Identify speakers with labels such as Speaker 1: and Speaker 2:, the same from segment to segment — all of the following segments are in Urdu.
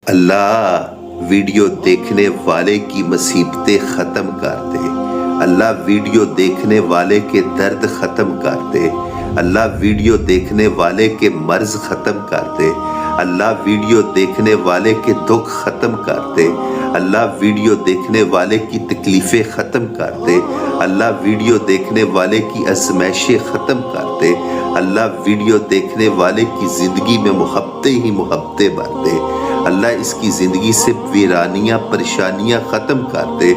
Speaker 1: اللہ ویڈیو دیکھنے والے کی مصیبتیں ختم کر دے۔ اللہ ویڈیو دیکھنے والے کے درد ختم کر دے۔ اللہ ویڈیو دیکھنے والے کے مرض ختم کر دے۔ اللہ ویڈیو دیکھنے والے کے دکھ ختم کر دے۔ اللہ ویڈیو دیکھنے والے کی تکلیفیں ختم کر دے۔ اللہ ویڈیو دیکھنے والے کی آزمائشیں ختم کر دے۔ اللہ ویڈیو دیکھنے والے کی زندگی میں محبتیں ہی محبتیں بھر دے۔ اللہ اس کی زندگی سے ویرانیاں پریشانیاں ختم کر دے،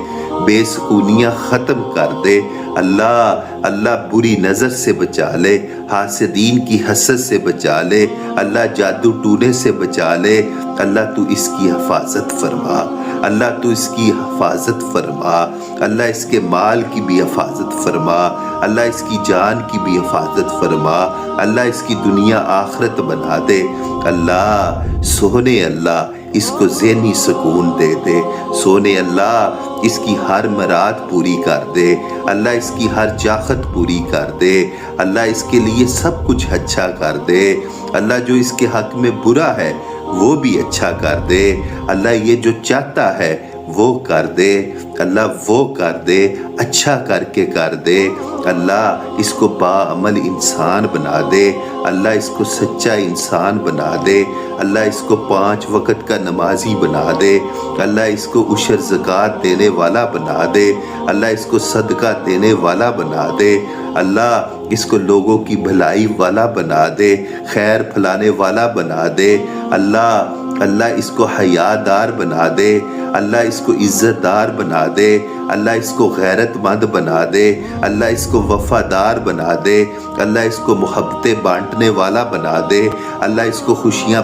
Speaker 1: بے سکونیاں ختم کر دے۔ اللہ بری نظر سے بچا لے، حاسدین کی حسد سے بچا لے، اللہ جادو ٹونے سے بچا لے۔ اللہ تو اس کی حفاظت فرما، اللہ تو اس کی حفاظت فرما، اللہ اس کے مال کی بھی حفاظت فرما، اللہ اس کی جان کی بھی حفاظت فرما، اللہ اس کی دنیا آخرت بنا دے۔ اللہ سونے اللہ اس کو ذہنی سکون دے دے، سونے اللہ اس کی ہر مراد پوری کر دے، اللہ اس کی ہر چاہت پوری کر دے، اللہ اس کے لیے سب کچھ اچھا کر دے، اللہ جو اس کے حق میں برا ہے وہ بھی اچھا کر دے، اللہ یہ جو چاہتا ہے وہ کر دے، اللہ وہ کر دے، اچھا کر کے کر دے۔ اللہ اس کو باعمل انسان بنا دے، اللہ اس کو سچا انسان بنا دے، اللہ اس کو 5 وقت کا نمازی بنا دے، اللہ اس کو عشر زکوٰۃ دینے والا بنا دے، اللہ اس کو صدقہ دینے والا بنا دے، اللہ اس کو لوگوں کی بھلائی والا بنا دے، خیر پھیلانے والا بنا دے، اللہ اس کو حیادار بنا دے، اللہ اس کو عزت دار بنا دے، اللہ اس کو غیرت مند بنا دے، اللہ اس کو وفادار بنا دے، اللہ اس کو محبتیں بانٹنے والا بنا دے، اللہ اس کو خوشیاں